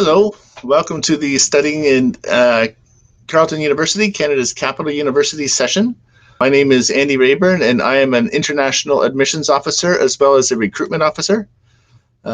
Hello, welcome to the Studying in Carleton University, Canada's Capital University session. My name is Andy Rayburn, and I am an international admissions officer as well as a recruitment officer.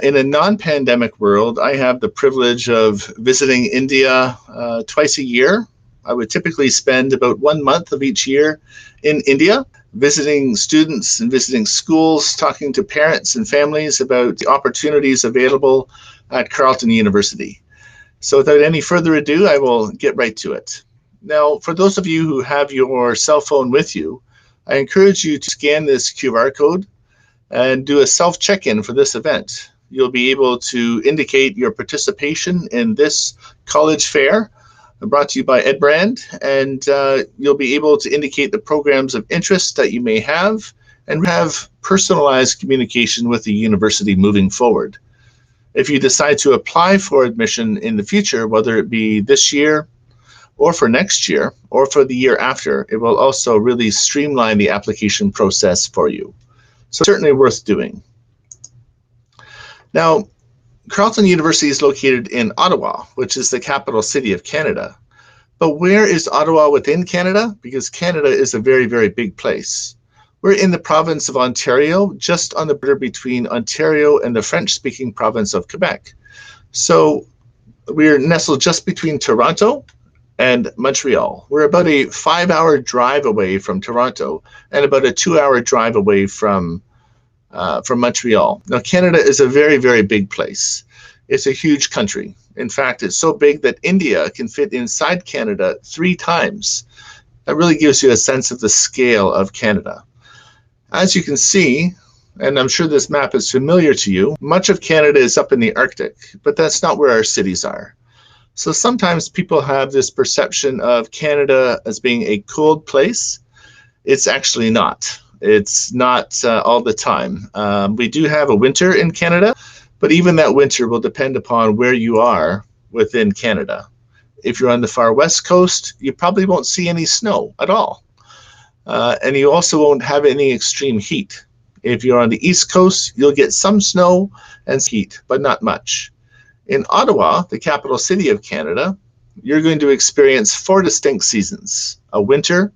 In a non-pandemic world, I have the privilege of visiting India twice a year. I would typically spend about 1 month of each year in India, visiting students and visiting schools, talking to parents and families about the opportunities available at Carleton University. So without any further ado, I will get right to it. Now, for those of you who have your cell phone with you, I encourage you to scan this QR code and do a self-check-in for this event. You'll be able to indicate your participation in this college fair brought to you by Ed Brand, and you'll be able to indicate the programs of interest that you may have and have personalized communication with the university moving forward. If you decide to apply for admission in the future, whether it be this year or for next year or for the year after, it will also really streamline the application process for you. So certainly worth doing. Now, Carleton University is located in Ottawa, which is the capital city of Canada. But where is Ottawa within Canada? Because Canada is a very, very big place. We're in the province of Ontario, just on the border between Ontario and the French-speaking province of Quebec. So we're nestled just between Toronto and Montreal. We're about a 5-hour drive away from Toronto and about a 2-hour drive away from Montreal. Now, Canada is a very, very big place. It's a huge country. In fact, it's so big that India can fit inside Canada 3 times. That really gives you a sense of the scale of Canada. As you can see, and I'm sure this map is familiar to you, much of Canada is up in the Arctic, but that's not where our cities are. So sometimes people have this perception of Canada as being a cold place. It's actually not. It's not all the time. We do have a winter in Canada, but even that winter will depend upon where you are within Canada. If you're on the far west coast, you probably won't see any snow at all. And you also won't have any extreme heat. If you're on the east coast, you'll get some snow and heat, but not much. In Ottawa, the capital city of Canada, you're going to experience 4 distinct seasons. A winter,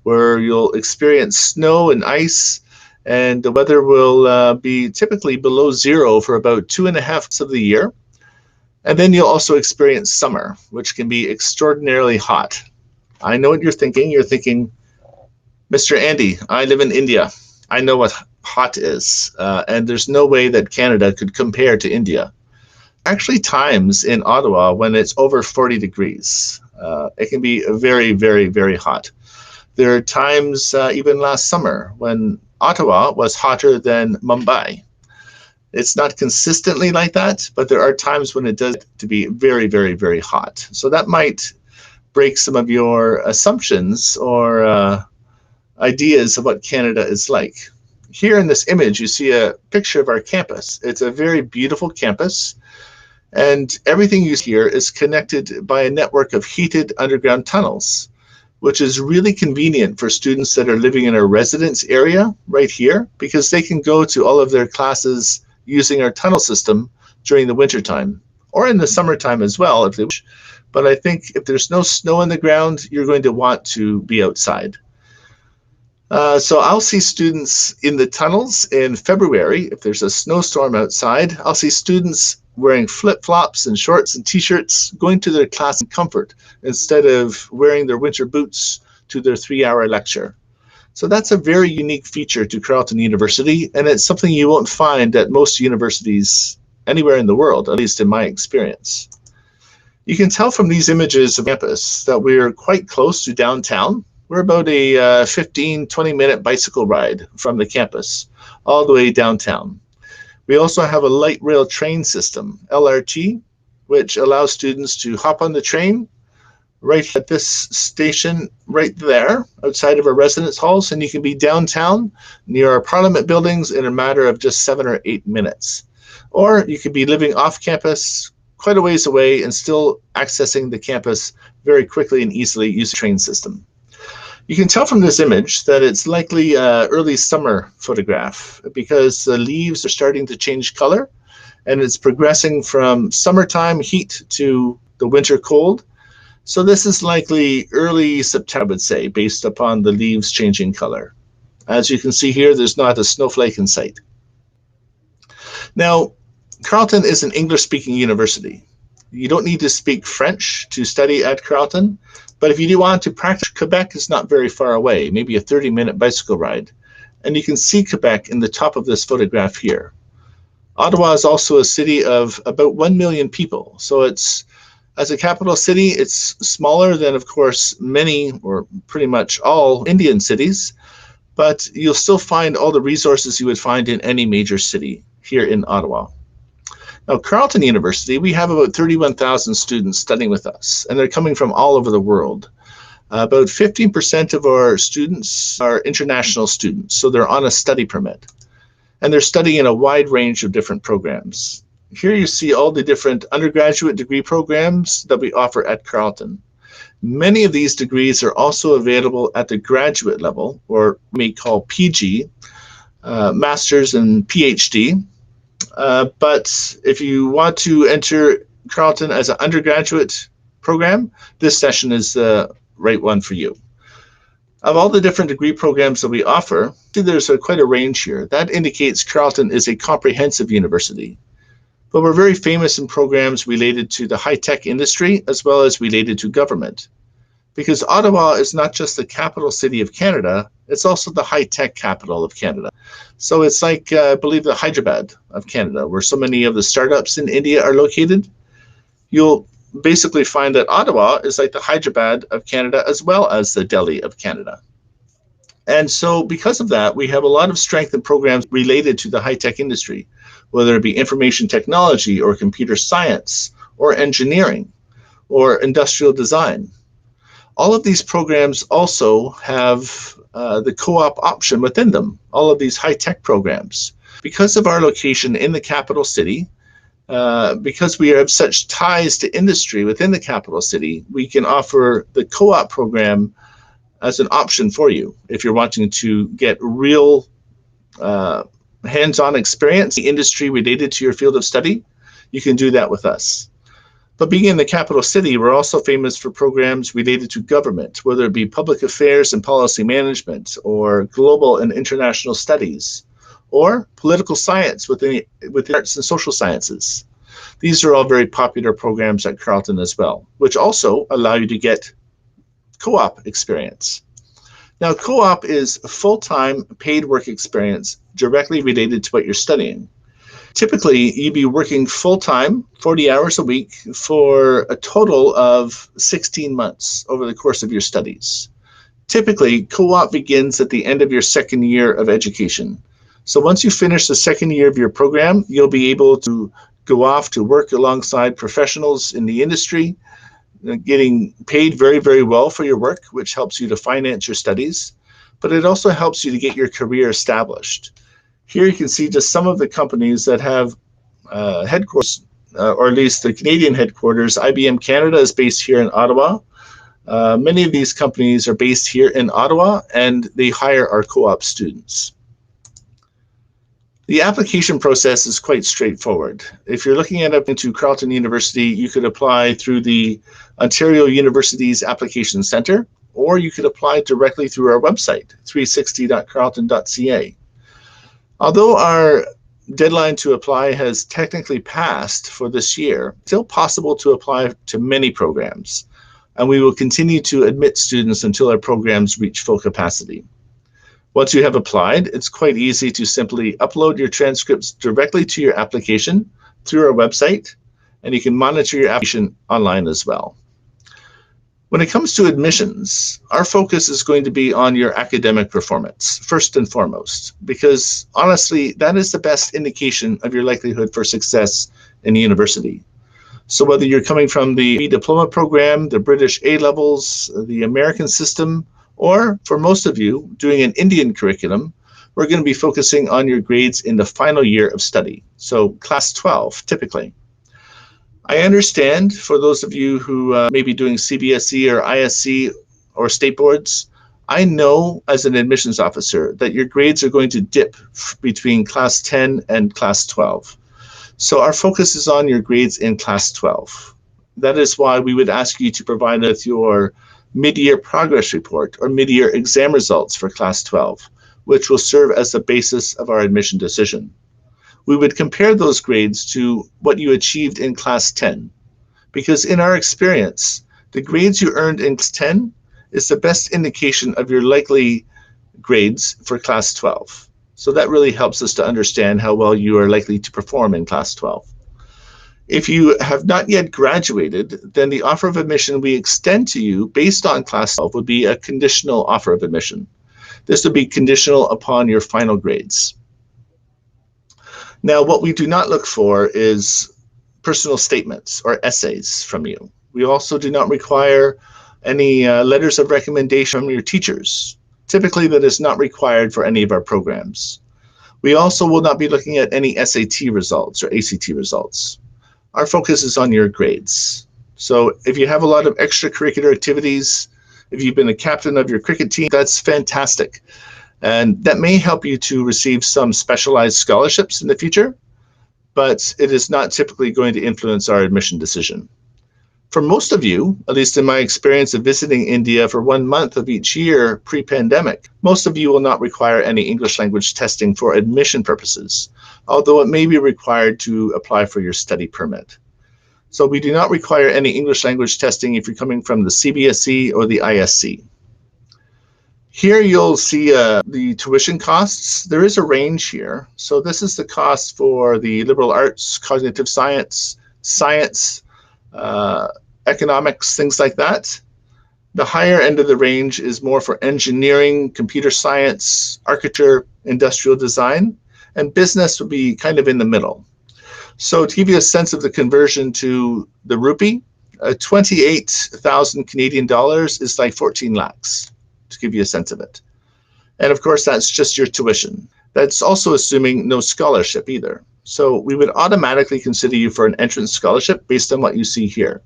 where you'll experience snow and ice, and the weather will be typically below 0 for about 2.5 months of the year. And then you'll also experience summer, which can be extraordinarily hot. I know what you're thinking. You're thinking, Mr. Andy, I live in India. I know what hot is, and there's no way that Canada could compare to India. Actually, times in Ottawa when it's over 40 degrees. It can be very, very, very hot. There are times, even last summer, when Ottawa was hotter than Mumbai. It's not consistently like that, but there are times when it does to be very, very, very hot. So that might break some of your assumptions or ideas of what Canada is like. Here in this image, you see a picture of our campus. It's a very beautiful campus, and everything you see here is connected by a network of heated underground tunnels, which is really convenient for students that are living in a residence area right here, because they can go to all of their classes using our tunnel system during the wintertime, or in the summertime as well if they wish. But I think if there's no snow on the ground, you're going to want to be outside. So I'll see students in the tunnels in February. If there's a snowstorm outside, I'll see students wearing flip-flops and shorts and t-shirts going to their class in comfort instead of wearing their winter boots to their 3-hour lecture. So that's a very unique feature to Carleton University, and it's something you won't find at most universities anywhere in the world, at least in my experience. You can tell from these images of campus that we're quite close to downtown. We're about a 15-20 minute bicycle ride from the campus all the way downtown. We also have a light rail train system, LRT, which allows students to hop on the train right at this station right there outside of our residence halls, and you can be downtown near our Parliament buildings in a matter of just 7 or 8 minutes. Or you could be living off campus quite a ways away and still accessing the campus very quickly and easily using the train system. You can tell from this image that it's likely an early summer photograph because the leaves are starting to change color and it's progressing from summertime heat to the winter cold. So this is likely early September, I would say, based upon the leaves changing color. As you can see here, there's not a snowflake in sight. Now, Carleton is an English-speaking university. You don't need to speak French to study at Carleton, but if you do want to practice, Quebec is not very far away, maybe a 30-minute bicycle ride. And you can see Quebec in the top of this photograph here. Ottawa is also a city of about 1 million people. So it's, as a capital city, it's smaller than, of course, many or pretty much all Indian cities, but you'll still find all the resources you would find in any major city here in Ottawa. Now, Carleton University, we have about 31,000 students studying with us, and they're coming from all over the world. About 15% of our students are international students, so they're on a study permit. And they're studying in a wide range of different programs. Here you see all the different undergraduate degree programs that we offer at Carleton. Many of these degrees are also available at the graduate level, or we may call PG, Master's and PhD. But if you want to enter Carleton as an undergraduate program, this session is the right one for you. Of all the different degree programs that we offer, there's quite a range here. That indicates Carleton is a comprehensive university. But we're very famous in programs related to the high-tech industry as well as related to government. Because Ottawa is not just the capital city of Canada, it's also the high-tech capital of Canada. So it's like, I believe, the Hyderabad of Canada, where so many of the startups in India are located. You'll basically find that Ottawa is like the Hyderabad of Canada as well as the Delhi of Canada. And so because of that, we have a lot of strength in programs related to the high-tech industry, whether it be information technology or computer science or engineering or industrial design. All of these programs also have the co-op option within them, all of these high-tech programs. Because of our location in the capital city, because we have such ties to industry within the capital city, we can offer the co-op program as an option for you. If you're wanting to get real hands-on experience, the industry related to your field of study, you can do that with us. But being in the capital city, we're also famous for programs related to government, whether it be public affairs and policy management, or global and international studies, or political science within arts and social sciences. These are all very popular programs at Carleton as well, which also allow you to get co-op experience. Now, co-op is a full-time paid work experience directly related to what you're studying. Typically, you'd be working full-time, 40 hours a week, for a total of 16 months over the course of your studies. Typically, co-op begins at the end of your second year of education. So once you finish the second year of your program, you'll be able to go off to work alongside professionals in the industry, getting paid very, very well for your work, which helps you to finance your studies, but it also helps you to get your career established. Here you can see just some of the companies that have headquarters, or at least the Canadian headquarters. IBM Canada is based here in Ottawa. Many of these companies are based here in Ottawa, and they hire our co-op students. The application process is quite straightforward. If you're looking at applying to Carleton University, you could apply through the Ontario University's Application Centre, or you could apply directly through our website, 360.carleton.ca. Although our deadline to apply has technically passed for this year, it's still possible to apply to many programs, and we will continue to admit students until our programs reach full capacity. Once you have applied, it's quite easy to simply upload your transcripts directly to your application through our website, and you can monitor your application online as well. When it comes to admissions, our focus is going to be on your academic performance, first and foremost, because honestly, that is the best indication of your likelihood for success in university. So whether you're coming from the diploma program, the British A-levels, the American system, or for most of you doing an Indian curriculum, we're going to be focusing on your grades in the final year of study, so class 12 typically. I understand for those of you who may be doing CBSE or ISC or state boards, I know as an admissions officer that your grades are going to dip between class 10 and class 12. So our focus is on your grades in Class 12. That is why we would ask you to provide us your mid-year progress report or mid-year exam results for Class 12, which will serve as the basis of our admission decision. We would compare those grades to what you achieved in Class 10, because in our experience, the grades you earned in Class 10 is the best indication of your likely grades for Class 12. So that really helps us to understand how well you are likely to perform in Class 12. If you have not yet graduated, then the offer of admission we extend to you based on Class 12 would be a conditional offer of admission. This would be conditional upon your final grades. Now, what we do not look for is personal statements or essays from you. We also do not require any letters of recommendation from your teachers. Typically, that is not required for any of our programs. We also will not be looking at any SAT results or ACT results. Our focus is on your grades. So if you have a lot of extracurricular activities, if you've been a captain of your cricket team, that's fantastic. And that may help you to receive some specialized scholarships in the future, but it is not typically going to influence our admission decision. For most of you, at least in my experience of visiting India for 1 month of each year pre-pandemic, most of you will not require any English language testing for admission purposes, although it may be required to apply for your study permit. So we do not require any English language testing if you're coming from the CBSE or the ISC. Here you'll see the tuition costs. There is a range here. So this is the cost for the liberal arts, cognitive science, economics, things like that. The higher end of the range is more for engineering, computer science, architecture, industrial design, and business would be kind of in the middle. So to give you a sense of the conversion to the rupee, 28,000 Canadian dollars is like 14 lakhs, to give you a sense of it. And of course, that's just your tuition. That's also assuming no scholarship either. So we would automatically consider you for an entrance scholarship based on what you see here.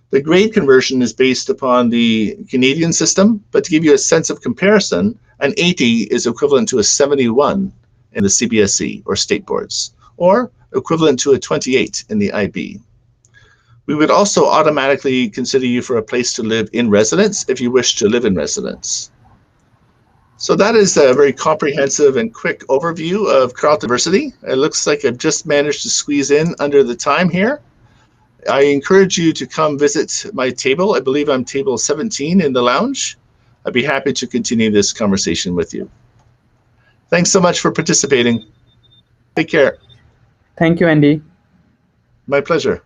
The grade conversion is based upon the Canadian system, but to give you a sense of comparison, an 80 is equivalent to a 71 in the CBSE or state boards, or equivalent to a 28 in the IB. We would also automatically consider you for a place to live in residence if you wish to live in residence. So that is a very comprehensive and quick overview of Carleton University. It looks like I've just managed to squeeze in under the time here. I encourage you to come visit my table. I believe I'm table 17 in the lounge. I'd be happy to continue this conversation with you. Thanks so much for participating. Take care. Thank you, Andy. My pleasure.